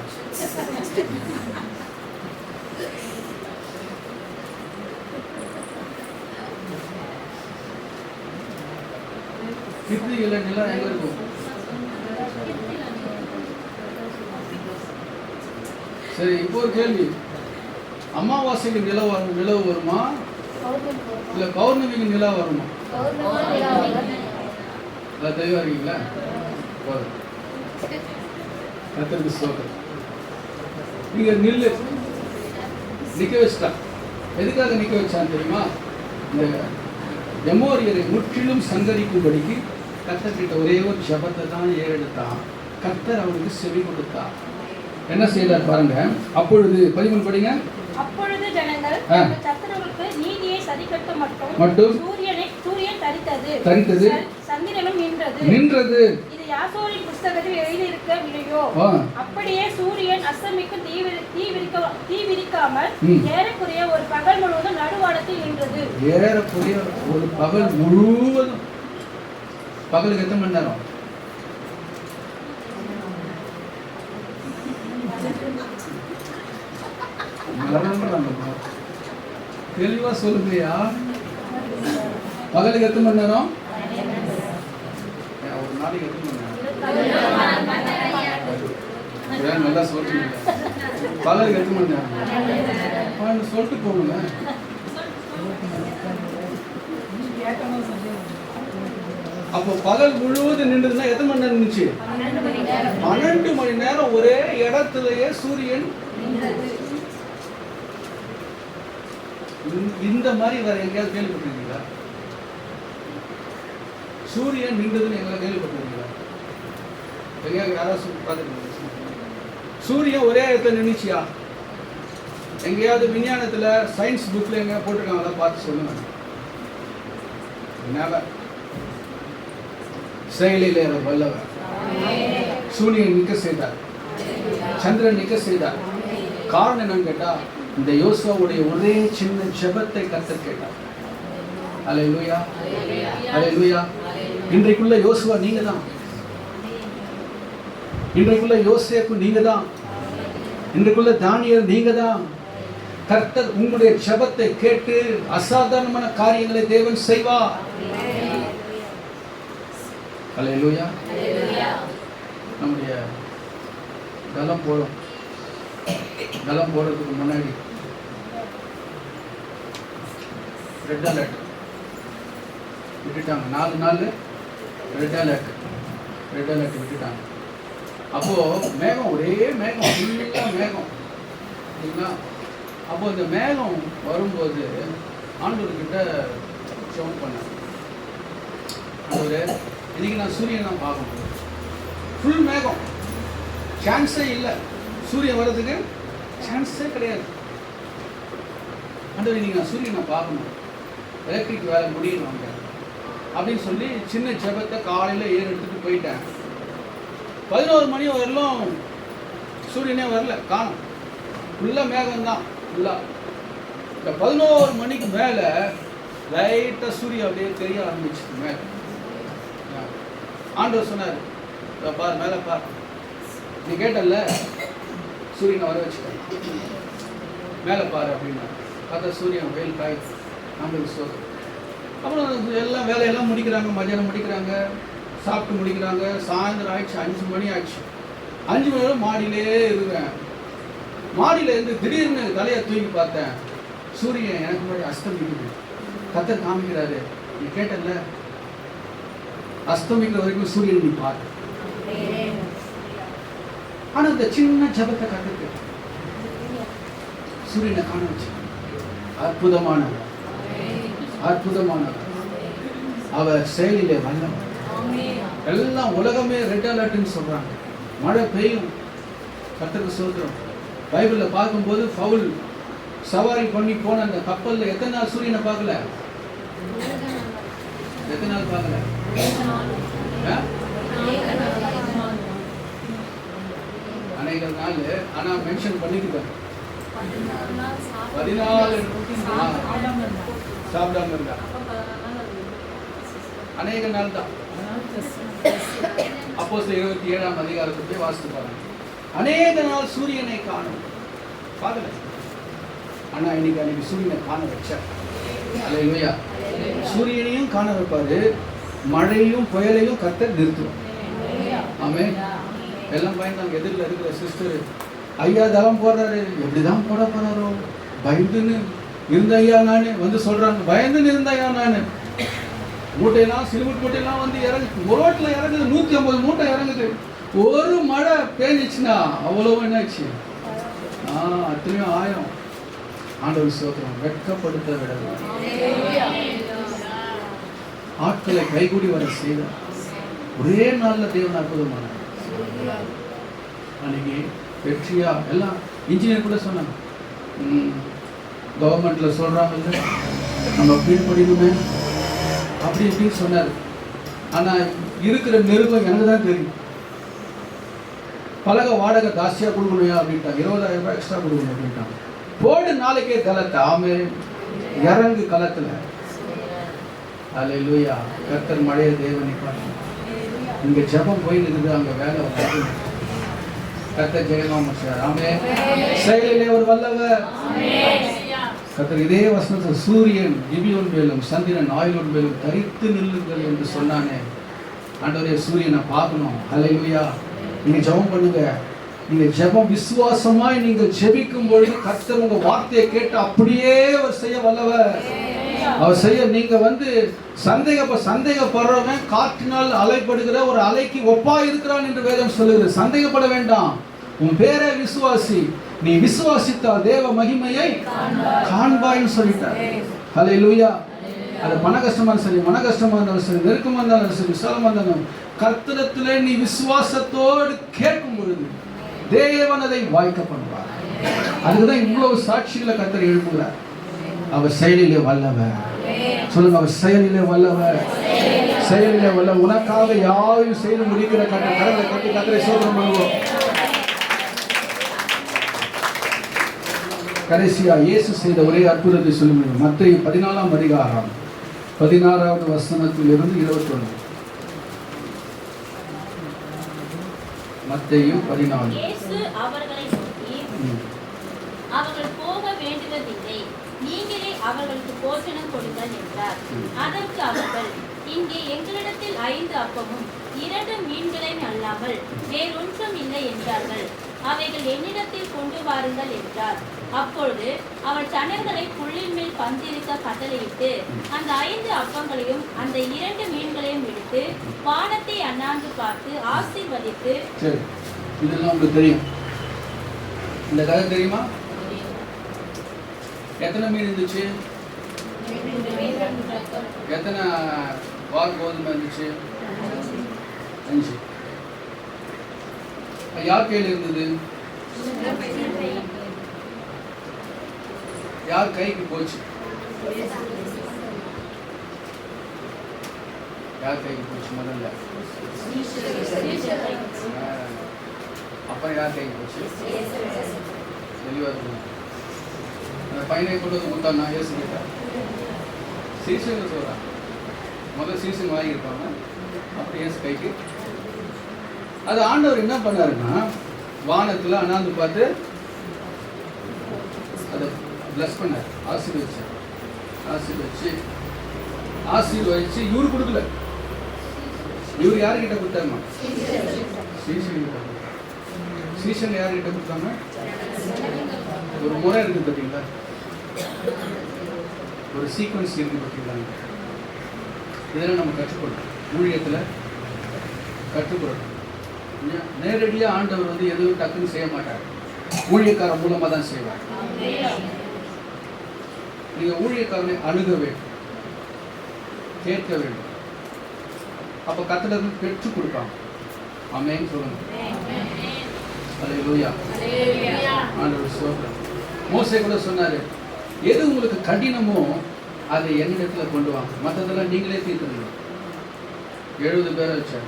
கிருத்திகையில நிலம் எங்க இருக்கும்? சரி, இப்போ ஒரு கேள்வி. அமாவாசைக்கு நிலவு வருமா இல்ல பௌர்ணமிக்கு நிலா வருமா? தெளிவா இருக்கீங்களா? நீங்க நில்லு, நிக்க வச்சுட்டா. எதுக்காக நிக்க வச்சான்னு தெரியுமா? இந்த எமோரியரை முற்றிலும் சங்கரிக்கும்படிக்கு கர்த்தர்கிட்ட ஒரே ஒரு ஜபத்தை தான் ஏறெடுத்தான். கர்த்தர் அவனுக்கு செவி கொடுத்தார். என்ன செய்தார் பாருங்க. அப்பொழுது 13 படிங்க. அப்பொழுது ஜனங்கள் சத்துருவுக்கு நீதியை சரிக்கட்ட மட்டும் சூரியன் தரித்தது, சந்திரனும் நின்றது. இது யாசோரின் புத்தகத்தில் எழுதியிருக்கவில்லையோ? அப்படியே சூரியன் அஸ்தமிக்கும் தீ விரிக்காமல் ஏறக்குறைய ஒரு பகல் முழுவதும் நடுவானத்தில் நின்றது. ஏறக்குறைய ஒரு பகல் முழுவதும். பகலுக்கு எத்தனை மணி நேரம்? தெளிவா சொல்லுங்கயா. பகலுக்கு எத்தனை மணி நேரம்? ஒரு நாளைக்கு எத்தனை மணி நேரம்? நல்லா சொல்றீங்க. பகலுக்கு எத்தனை மணி நேரம் சொல்லிட்டு போகணுங்க. அப்போ பகல் முழுவதும் நின்றுதுன்னா எத்தனை மணி நேரம் இருந்துச்சு? 12 மணி நேரம் ஒரே இடத்துலயே சூரியன். இந்த மாதிரி வேற எங்கேயாவது கேள்விப்பட்டிருக்கீங்களா? சூரியன் நின்றதுன்னு எங்களை கேள்விப்பட்டிருக்கீங்களா? எங்கேயாவது யாராவது பார்த்துருக்கீங்க? சூரியன் ஒரே இடத்துல நின்றுச்சியா? எங்கேயாவது விஞ்ஞானத்துல சயின்ஸ் புக்ல எங்க போட்டிருக்காங்களா? பார்த்து சொல்லுங்க. செயலில் வல்லவர் சூரியன் நிற்க செய்தார், சந்திரன் நிற்க செய்தார். காரணம் என்னன்னு கேட்டா, இந்த யோசுவாவுடைய ஒரே சின்ன ஜெபத்தை கர்த்தர் கேட்டார். அல்லேலூயா, அல்லேலூயா. இன்றைக்குள்ள யோசுவா நீங்க தான். இன்றைக்குள்ள யோசேப்பு நீங்க தான். இன்றைக்குள்ள தானியேல் நீங்க தான். கர்த்தர் உங்களுடைய ஜெபத்தை கேட்டு அசாதாரணமான காரியங்களை தேவன் செய்வார். அல்லேலூயா. நம்முடைய தலம் போறதுக்கு முன்னாடி ரெட் அலர்ட் விட்டுட்டாங்க. 4 நாள் ரெட் அலர்ட் விட்டுட்டாங்க. அப்போ மேகம், ஒரே மேகம், ஃபுல்லாக மேகம் சரிங்களா. அப்போ இந்த மேகம் வரும்போது ஆண்டவர்கிட்ட ஜெபம் பண்ணேன், ஆண்டவரே இன்னைக்கு நான் சூரியன் தான் பார்க்கணும். ஃபுல் மேகம், சான்ஸே இல்லை, சூரியன் வர்றதுக்கு சான்ஸே கிடையாது. ஆண்டவரே இன்னைக்கு நான் சூரியனை பார்க்கணும், எலக்ட்ரிக் வேலை முடியணும் அங்கே அப்படின்னு சொல்லி சின்ன ஜெபத்தை காலையில் எடுத்துட்டு போயிட்டேன். 11 மணி வரலும் சூரியனே வரல, காணும், ஃபுல்லாக மேகம்தான் ஃபுல்லாக. இந்த 11 மணிக்கு மேலே லைட்டாக சூரியன் அப்படியே தெரிய ஆரம்பிச்சு மேகம். ஆண்டவர் சொன்னார், பார் மேலே பார், நீ கேட்டல சூரியனை வர வச்சுட்டேன், மேலே பாரு அப்படின்னா. பார்த்தா சூரியன் வெயில் காய் நம்மளுக்கு சோறு. அப்புறம் எல்லாம் வேலையெல்லாம் முடிக்கிறாங்க, மத்தியானம் முடிக்கிறாங்க, சாப்பிட்டு முடிக்கிறாங்க. சாயந்தரம் ஆயிடுச்சு, 5 மணி ஆயிடுச்சு. 5 மணி நேரம் மாடியிலே இருக்கிறேன். மாடியில இருந்து திடீர்னு தலையை தூக்கி பார்த்தேன், சூரியன் எனக்கு முன்னாடி அஸ்தமிக்குது. கர்த்தர் காமிக்கிறாரு, நீ கேட்டல அஸ்தமிக்கிற வரைக்கும் சூரியன் நீ பாரு. ஆனா இந்த சின்ன ஜபத்தை கத்துக்கு சூரியனை காண வச்சு அற்புதமானவர், அற்புதமானவர். அவர் செயலிலே வல்லவர். எல்லாம் உலகமே ரெட் அலர்ட்னு சொல்றாங்க, மழை பெய்யும். கர்த்தருக்கு சொல்றோம். பைபிள்ல பார்க்கும்போது பவுல் சவாரி பண்ணி போன அந்த கப்பல்ல எத்தனை நாள் சூரியனை பார்க்கல? எத்தனை நாள் பார்க்கல? அநேக நாள். ஆனா மென்ஷன் பண்ணிக்கிட்டார் 14 சாப்பிடாம இருந்தா. அநேக நாள் தான். அப்போஸ்தலர் 27ஆம் அதிகாரத்தை போய் வாசித்து பாருங்க. அநேக நாள் சூரியனை காணும் பார்க்கல, ஆனா இன்னைக்கு சூரியனை காண வச்சார். அல்லேலூயா. சூரியனையும் காண வைப்பாரு, மழையும் புயலையும் கர்த்தர் நிறுத்துவார். ஆமென். எல்லாம் பயந்தாங்க. எதிரில் இருக்கிற சிஸ்டர், ஐயா தரம் போடுறாரு, எப்படிதான் போட போறாரோ பயந்துன்னு இருந்த ஐயா நானு வந்து சொல்றாங்க, பயந்துன்னு இருந்த ஐயா நானு. மூட்டையெல்லாம் சிலுமுட் மூட்டையெல்லாம் வந்து இறங்கு, ரோட்ல இறங்குது, 150 மூட்டை இறங்குது. ஒரு மழை பேஞ்சிச்சுன்னா அவ்வளவு என்னாச்சு, அத்தனையும் 1000. ஆண்டவர் ஸ்தோத்திரம். வெட்கப்படுத்த விடலாம், ஆட்களை கைகூடி வர செய்தார். ஒரே நாள்ல தேவன் அற்புதமான. அன்னைக்கு வெற்றியா எல்லாம் இன்ஜினியர் கூட சொன்னாங்க, கவர்மெண்ட்ல சொல்றாங்கல்ல நம்ம கீழ்படிக்கணுமே அப்படி இப்படின்னு சொன்னார். ஆனா இருக்கிற நெருக்கம் எனக்கு தான் தெரியும். பலக வாடகை ஜாஸ்தியா கொடுக்கணுயா அப்படின்ட்டாங்க, 20,000 ரூபாய் எக்ஸ்ட்ரா கொடுக்கணும் அப்படின்ட்டாங்க. போடு நாளைக்கே களத்தை, ஆமே இறங்கு களத்துல. அல்லேலூயா. கர்த்தர் மழைய தேவனை பார்த்து இங்க ஜெபம் போயிட்டு இருக்குது, அங்க வேலை வந்து கர்த்தர் ஜெயமாம சார். ஆமே. செயலிலே ஒரு வல்லவர். கர்த்தர் இதே வசனத்தில் சூரியன் கிபியோன் மேலும் சந்திரன் ஆயிலோன் மேலும் தரித்து நில்லுங்கள் என்று சொன்னானே. ஆண்டவரே சூரியனை பார்க்கணும். அல்லேலூயா. நீங்க ஜெபம் பண்ணுங்க. நீங்க ஜெபம் விசுவாசமாய் நீங்கள் ஜெபிக்கும் பொழுது கர்த்தர் உங்க வார்த்தையை கேட்டு அப்படியே அவர் செய்ய வல்லவர். அவர் செய்ய நீங்க வந்து சந்தேகப்படுறவன் காற்றினால் அலைப்படுகிற ஒரு அலைக்கு ஒப்பா இருக்கிறான் என்று வேதம் சொல்லுகிறது. சந்தேகப்பட வேண்டாம். உன் பேரே விசுவாசி, நீ விசுவாசித்தால் தேவ மகிமையை காண்பாய்னு சொல்லிட்டார். ஹல்லேலூயா. அது பண கஷ்டமா சரி, மன கஷ்டமா இருந்தாலும் சரி, நெருக்கமா இருந்தாலும் சரி, விசாலமா இருந்தாலும் கர்த்தரிடத்திலே நீ விசுவாசத்தோடு கேட்கும் பொழுது தேவன் அதை வாய்க்க பண்ணுவார். அதுக்குதான் இவ்வளவு சாட்சிகளை கர்த்தர் எழுப்புகிறார். அவர் செயலிலே வல்லவர். சொல்லுங்க, அவர் செயலிலே வல்லவர். செயலிலே வல்லவர். உனக்காக யாரையும் செய்து முடிக்கிற கர்த்தர். கரங்களை கட்டி கர்த்தரை ஸ்தோத்திரம் பண்ணுவோம். கடைசியா இயேசு செய்த ஒரே அற்புதத்தை சொல்ல முடியும். மத்தேயு 14ஆம் அதிகாரம் 16வது வசனத்திலிருந்து 21. மத்தேயு 14. இயேசு அவர்களை நோக்கி, அவர்கள் போக வேண்டுவதில்லை, நீங்களே அவர்களுக்கு போஜனம் கொடுங்கள் என்றார். அதற்கு அவர்கள், இங்கே எங்களிடத்தில் 5 அப்பமும் 2 மீன்களையும் அல்லாமல் வேறொன்றும் இல்லை என்றார்கள். அவைகள் என்னிடத்தில் கொண்டு வாருங்கள் என்றார். அப்பொழுது அவர் ஜனங்களை புல்லின் மேல் பந்திருக்க கட்டளையிட்டு அந்த 5 அப்பங்களையும் அந்த 2 மீன்களையும் எடுத்து வானத்தை அண்ணாந்து பார்த்து ஆசீர்வதித்து இதெல்லாம் உங்களுக்கு தெரியும். இந்த கதை தெரியுமா? எத்தனை மீன் இருந்துச்சு? எத்தனை வால் கோதுமை இருந்துச்சு? 5. யார் கையில் இருந்தது? யார் கைக்கு போச்சு? யார் கைக்கு போச்சு முதல்ல? அப்புறம் யார் கைக்கு போச்சு? தெளிவா இருக்கு. அந்த பையனை கொண்டு வந்து கொடுத்தான்னா ஏசு கிட்ட சீசன் சொல்றான். முதல்ல சீசன் வாங்கியிருப்பாங்க, அப்புறம் ஏசு கைக்கு. அது ஆண்டவர் என்ன பண்ணாருன்னா, வானத்துல அண்ணாந்து பார்த்து அதை பிளஸ் பண்ணார், ஆசீர்வதிச்சு இவரு கொடுக்கல. இவர் யாருக்கிட்ட கொடுத்தாருமா? சீசன் கிட்ட. சீசன் யாருக்கிட்ட கொடுத்தாங்க? ஒரு முறை இருக்கு பார்த்தீங்களா, ஒரு சீக்வன்ஸ் இருக்கு பார்த்தீங்களா. இதெல்லாம் நம்ம கற்றுக்கொள்ளணும், ஊழியத்தில் கற்றுக்கொள்ளணும். நேரடியாக ஆண்டவர் வந்து எதுவும் டக்குன்னு செய்ய மாட்டார், ஊழியக்காரன் மூலமாக தான் செய்வார். நீங்கள் ஊழியக்காரனை அணுக வேண்டும், கேட்க வேண்டும். அப்போ கர்த்தர் பெற்றுக் கொடுப்பாங்க. ஆமென் சொல்லுங்க. அல்லேலூயா. ஆண்டவர் ஸ்தோத்திரம். மோசே கூட சொன்னாரு, எது உங்களுக்கு கடினமோ அதை என்னிடத்துல கொண்டு வாங்க, மற்றதெல்லாம் நீங்களே தீர்த்துருங்க. 70 பேரை வச்சார்,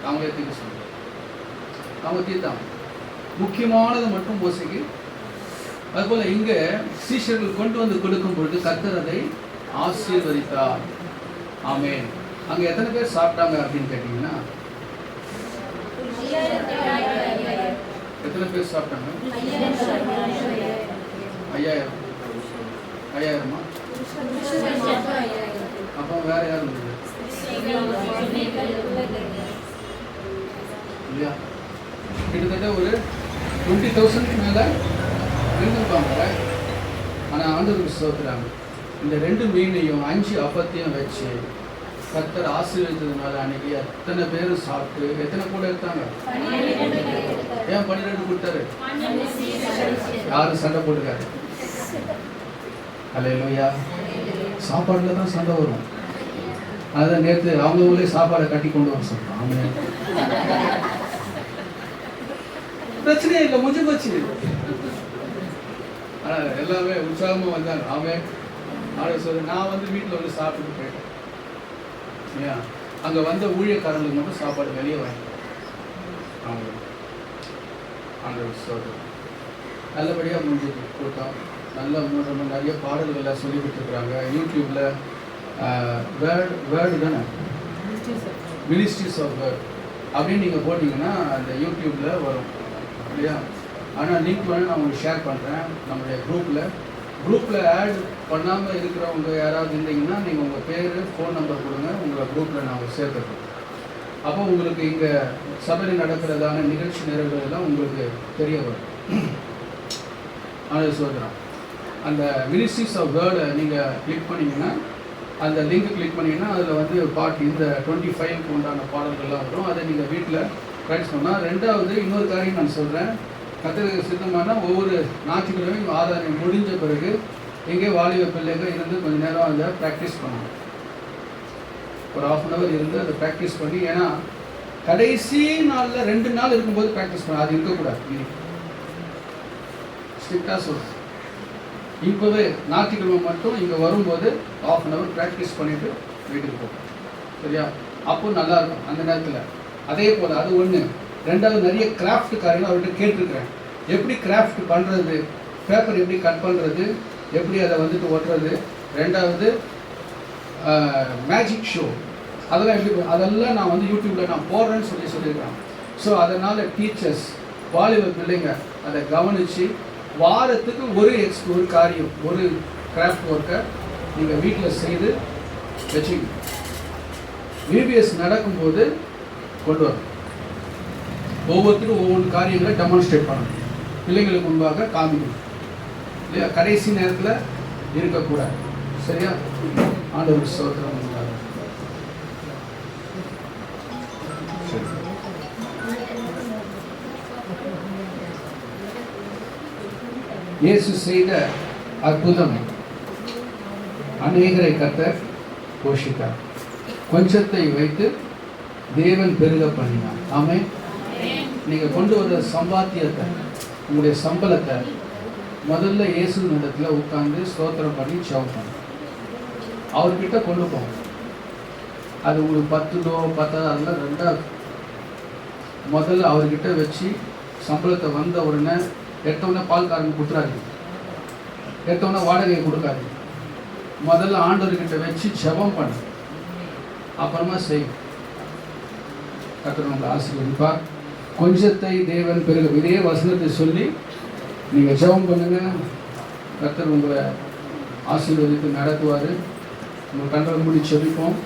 அவங்களே தீர்க்க சொன்னாங்க. அவங்க தீர்த்தாங்க. முக்கியமானது மட்டும் மோசைக்கு. அதுபோல இங்க சீஷர்கள் கொண்டு வந்து கொடுக்கும் பொழுது கர்த்தர் அதை ஆசீர்வதித்தார். ஆமென். அங்க எத்தனை பேர் சாப்பிட்டாங்க அப்படின்னு கேட்டீங்கன்னா, எத்தனை பேர் சாப்பிட்டாங்க? 5000. அப்போ வேற யாரும் இல்லையா? கிட்டத்தட்ட ஒரு 20,000 மேல இருந்திருப்பாங்க. ஆனால் ஆண்டவருக்கு ஸ்தோத்திரம், இந்த 2 மீனையும் 5 அப்பத்தையும் வச்சு கர்த்தர் ஆசீர்வதித்ததுனால அன்னைக்கு எத்தனை பேரும் சாப்பிட்டு, எத்தனை கூட எடுத்தாங்க? ஏன் 12 கொடுத்தாரு? யாரும் சண்டை போட்டுக்காரு. அல்லேலூயா. சாப்பாடுல தான் சண்டை வரும். அதான் நேற்று அவங்களே சாப்பாடை கட்டி கொண்டு வர சொல்றாங்க. பிரச்சனையே இல்லை, முடிஞ்சு போச்சு. ஆனால் எல்லாமே உற்சாகமாக வந்தாங்க. அவன் சொல்ல, நான் வந்து வீட்டில் வந்து சாப்பிட்டு போயிட்டேன். ஏன் அங்கே வந்த ஊழியக்காரங்களுக்கு மட்டும் சாப்பாடு வெளியே வாங்கிட்டேன். அவங்க நல்லபடியாக முடிஞ்சது கூட்டம். நல்ல நிறைய பாடல்கள்லாம் சொல்லி கொடுத்துருக்குறாங்க. யூடியூப்பில் வேர்டு தானே, மினிஸ்ட்ரிஸ் ஆஃப் வேர்ட் அப்படின்னு நீங்கள் போட்டிங்கன்னா அந்த யூடியூப்பில் வரும் இல்லையா. ஆனால் லிங்க் வேணும், நான் உங்களுக்கு ஷேர் பண்ணுறேன். நம்மளுடைய குரூப்பில் ஆட் பண்ணாமல் இருக்கிறவங்க யாராவது இருந்தீங்கன்னா நீங்கள் உங்கள் பேர், ஃபோன் நம்பர் கொடுங்க, உங்களை குரூப்பில் நாங்கள் சேர்த்துக்கிறோம். அப்போ உங்களுக்கு இங்கே சபையில் நடக்கிறதான நிகழ்ச்சி நிகழ்வுகள்லாம் உங்களுக்கு தெரிய வரும். ஆனால் சொல்கிறோம், அந்த மினிஸ்ட்ரிஸ் ஆஃப் வேர்டை நீங்கள் கிளிக் பண்ணிங்கன்னா, அந்த லிங்க் கிளிக் பண்ணிங்கன்னா அதில் வந்து பாட்டு இந்த 25க்கு உண்டான பாடல்கள்லாம் வரும். அதை நீங்கள் வீட்டில் ப்ராக்டிஸ் பண்ணால். ரெண்டாவது இன்னொரு காரியம் நான் சொல்கிறேன், கர்த்தருக்கு சித்தமான ஒவ்வொரு ஞாயிற்றுக்கிழமையும் ஆராதனை முடிஞ்ச பிறகு எங்கே வாலிப பிள்ளைங்க இருந்து கொஞ்சம் நேரம் அதை ப்ராக்டிஸ் பண்ணணும். ஒரு 1/2 hour இருந்து அதை ப்ராக்டிஸ் பண்ணி, ஏன்னா கடைசி நாளில் 2 நாள் இருக்கும்போது ப்ராக்டிஸ் பண்ண, அது இருக்கக்கூடாது. ஸ்ட்ரிக்டாக சொல்கிறேன். இப்போவே ஞாயிற்றுக்கிழமை மட்டும் இங்கே வரும்போது 1/2 hour ப்ராக்டிஸ் பண்ணிவிட்டு வீட்டுக்கு போகும். சரியா? அப்போ நல்லாயிருக்கும் அந்த நேரத்தில். அதே போல் அது ஒன்று. ரெண்டாவது, நிறைய கிராஃப்ட் காரியங்கள் அவர்கிட்ட கேட்டிருக்கிறேன். எப்படி கிராஃப்ட் பண்ணுறது, பேப்பர் எப்படி கட் பண்ணுறது, எப்படி அதை வந்துட்டு ஒட்டுறது. ரெண்டாவது மேஜிக் ஷோ, அதெல்லாம் எப்படி, அதெல்லாம் நான் வந்து யூடியூப்பில் நான் போடுறேன்னு சொல்லியிருக்கிறேன். ஸோ அதனால் டீச்சர்ஸ், வாலிப பிள்ளைங்க அதை கவனித்து வாரத்துக்கு ஒரு காரியம், ஒரு கிராஃப்ட் ஒர்க்கை நீங்கள் வீட்டில் செய்து வச்சுக்கணும். VBS நடக்கும்போது கொண்டு வரணும். ஒவ்வொருத்தரும் ஒவ்வொரு காரியங்களை டெமான்ஸ்ட்ரேட் பண்ணணும், பிள்ளைங்களுக்கு முன்பாக காமிக்கணும் இல்லையா. கடைசி நேரத்தில் இருக்கக்கூடாது. சரியா? ஆண்டவர் ஸ்தோத்திரம். சரி, இயேசு செய்த அற்புதம் அநேகரை கர்த்தர் போஷித்தார். கொஞ்சத்தை வைத்து தேவன் பெருக பண்ணினார். ஆமென். நீங்க கொண்டு வர சம்பாத்தியத்தை, உங்களுடைய சம்பளத்தை முதல்ல இயேசு இடத்துல உட்கார்ந்து ஸ்தோத்திரம் பண்ணி ஜெபம் பண்ணு. அவர்கிட்ட கொண்டு போங்க. அது உங்களுக்கு 10 10 அதெல்லாம் ரெண்டாவது. முதல்ல அவர்கிட்ட வச்சு சம்பளத்தை வந்த உடனே எடுத்தவுடனே பால்காரங்க கொடுத்துறாரு, எடுத்தவுடனே வாடகை கொடுக்காது. முதல்ல ஆண்டவர்கிட்ட வச்சு ஜெபம் பண்ணு, அப்புறமா செய். கர்த்தர் உங்களை ஆசீர்வதிப்பார். கொஞ்சத்தை தேவன் பெருக. இதே வசனத்தை சொல்லி நீங்கள் ஜெபம் பண்ணுங்க. கர்த்தர் உங்களை ஆசீர்வதித்து நடத்துவார். உங்கள் கண்களை மூடி ஜெபிப்போம்.